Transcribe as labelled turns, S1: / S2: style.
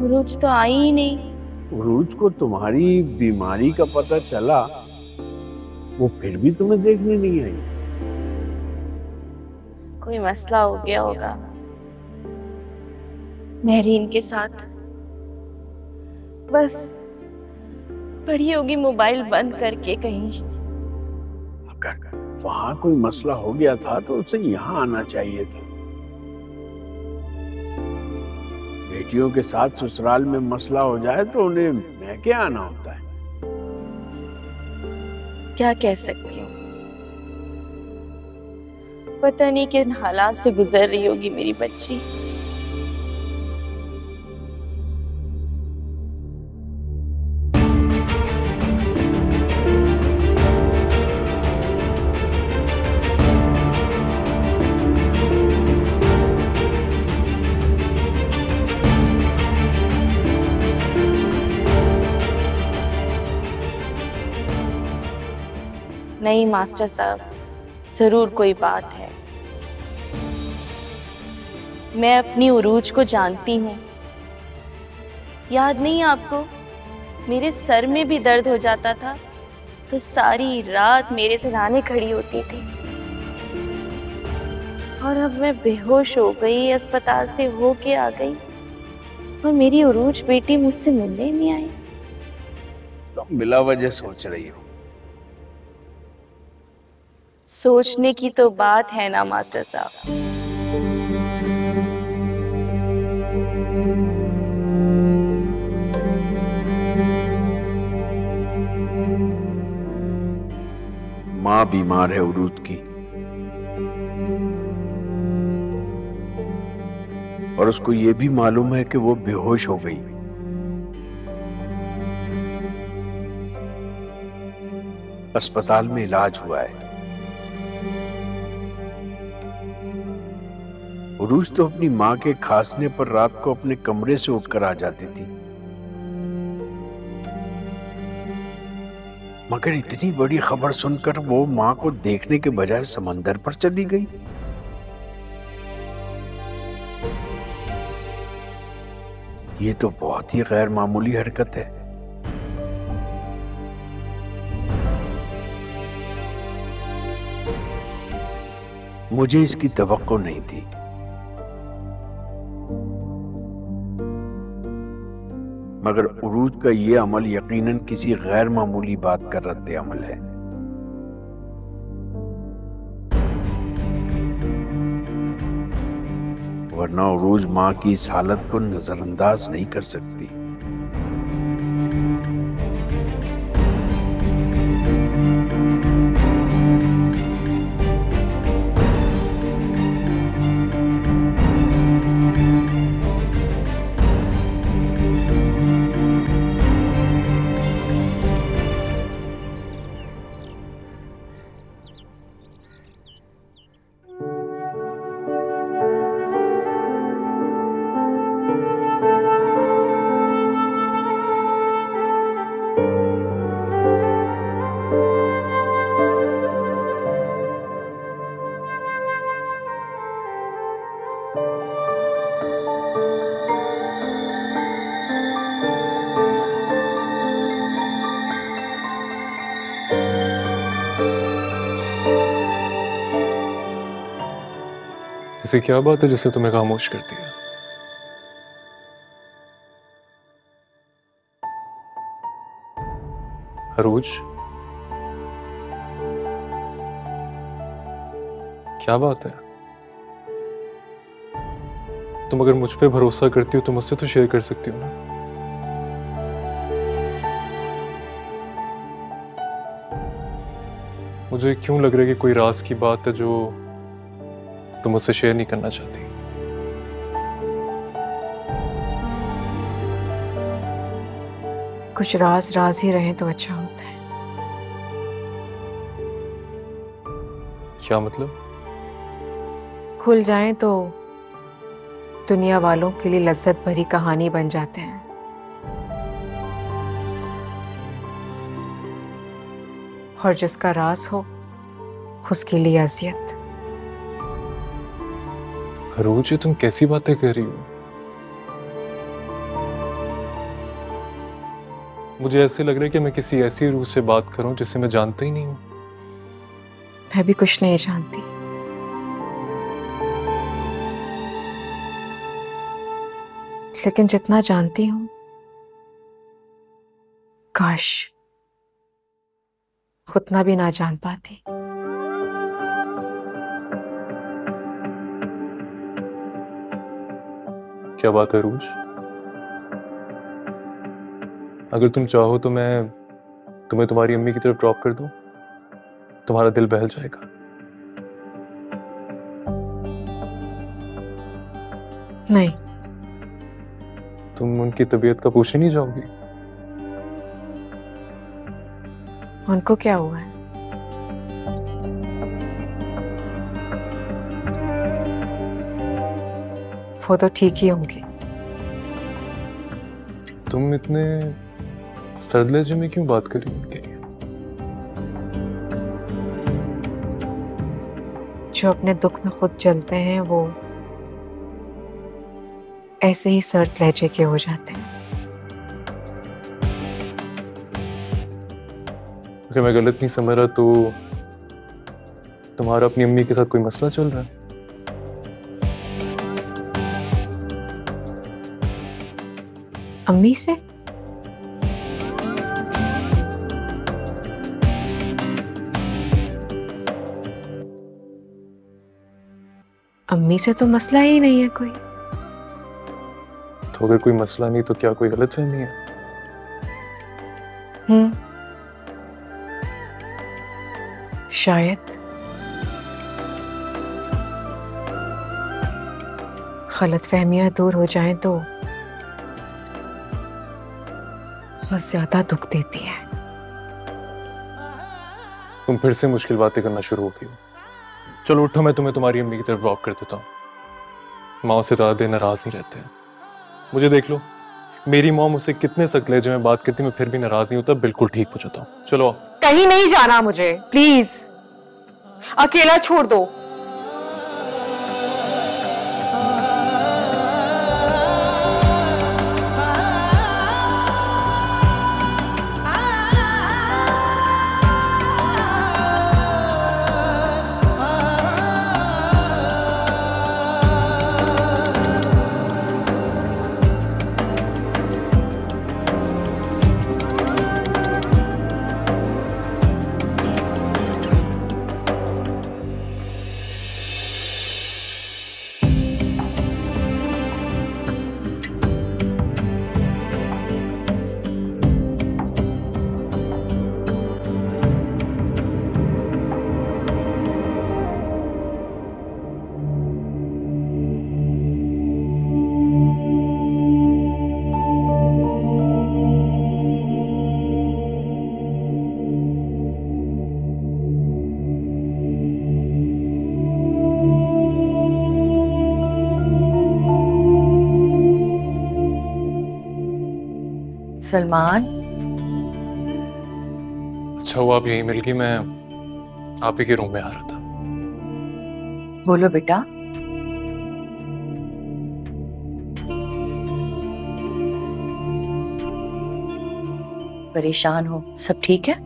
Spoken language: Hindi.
S1: उरूज तो आई ही नहीं।
S2: उरूज को तुम्हारी बीमारी का पता चला, वो फिर भी तुम्हें देखने नहीं आई।
S1: कोई मसला हो गया होगा महरीन के साथ। बस पड़ी होगी मोबाइल बंद करके कहीं।
S2: अगर वहां कोई मसला हो गया था तो उसे यहाँ आना चाहिए था। बेटियों के साथ ससुराल में मसला हो जाए तो उन्हें मैके आना होता है।
S1: क्या कह सकती हूँ, पता नहीं किन हालात से गुजर रही होगी मेरी बच्ची। नहीं मास्टर साहब, जरूर कोई बात है। मैं अपनी उरूज को जानती हूँ। याद नहीं आपको, मेरे सर में भी दर्द हो जाता था तो सारी रात मेरे सिरहाने खड़ी होती थी। और अब मैं बेहोश हो गई, अस्पताल से होके आ गई और मेरी उरूज बेटी मुझसे मिलने ही नहीं आई।
S2: तुम बिला वजह सोच रही हो।
S1: सोचने की तो बात है ना मास्टर साहब।
S2: माँ बीमार है उरूज की, और उसको ये भी मालूम है कि वो बेहोश हो गई। अस्पताल में इलाज हुआ है। उरूज तो अपनी माँ के खांसने पर रात को अपने कमरे से उठकर आ जाती थी, मगर इतनी बड़ी खबर सुनकर वो माँ को देखने के बजाय समंदर पर चली गई। ये तो बहुत ही गैर मामूली हरकत है। मुझे इसकी तवक्को नहीं थी। मगर उरूज का ये अमल यकीनन किसी गैर मामूली बात का रद्द अमल है। वरना उरूज माँ की इस हालत को नजरअंदाज नहीं कर सकती।
S3: ऐसी क्या बात है जिससे तुम्हें खामोश कर दिया? अरूज, क्या बात है? तुम अगर मुझ पे भरोसा करती हो तो मुझसे तो शेयर कर सकती हो ना। मुझे क्यों लग रहा है कि कोई राज की बात है जो तुम मुझसे शेयर नहीं करना चाहती।
S4: कुछ राज राज ही रहे तो अच्छा होता है।
S3: क्या मतलब?
S4: खुल जाएं तो दुनिया वालों के लिए लज्जत भरी कहानी बन जाते हैं। और जिसका राज हो उसके लिए अजियत।
S3: अरूज, तुम कैसी बातें कर रही हो? मुझे ऐसे लग रहा है कि मैं किसी ऐसी रूह से बात कर रहा हूं जिसे मैं जानता ही नहीं हूं।
S4: मैं भी कुछ नहीं जानती, लेकिन जितना जानती हूं, काश उतना भी ना जान पाती।
S3: क्या बात है रूज? अगर तुम चाहो तो मैं तुम्हें तुम्हारी अम्मी की तरफ ड्रॉप कर दूं, तुम्हारा दिल बहल जाएगा।
S4: नहीं।
S3: तुम उनकी तबीयत का पूछने नहीं जाओगी?
S4: उनको क्या हुआ है? वो तो ठीक ही होंगी।
S3: तुम इतने सर्द लहजे में क्यों बात कर रही हो उनके लिए?
S4: जो अपने दुख में खुद जलते हैं वो ऐसे ही सर्द लहजे के हो जाते हैं।
S3: अगर मैं गलत नहीं समझ रहा तो तुम्हारा अपनी अम्मी के साथ कोई मसला चल रहा है?
S4: अम्मी से? अम्मी से तो मसला ही नहीं है कोई।
S3: तो अगर कोई मसला नहीं तो क्या कोई गलतफहमी है?
S4: शायद। गलतफहमियां दूर हो जाएं तो बहुत ज्यादा दुख देती है।
S3: तुम फिर से मुश्किल बातें करना शुरू हो गई हो। चलो उठो, मैं तुम्हें तुम्हारी अम्मी की तरफ ड्रॉप कर देता हूँ। माँ से ज्यादा देर नाराज नहीं रहते हैं। मुझे देख लो, मेरी माँ मुझसे कितने सख्त लहजे में बात करती, मैं फिर भी नाराज नहीं होता, बिल्कुल ठीक हो जाता हूँ। चलो।
S4: कहीं नहीं जाना मुझे, प्लीज अकेला छोड़ दो।
S5: सलमान,
S3: अच्छा हुआ आप यहीं मिल गई, मैं आप ही के रूम में आ रहा था।
S5: बोलो बेटा। परेशान हो? सब ठीक है?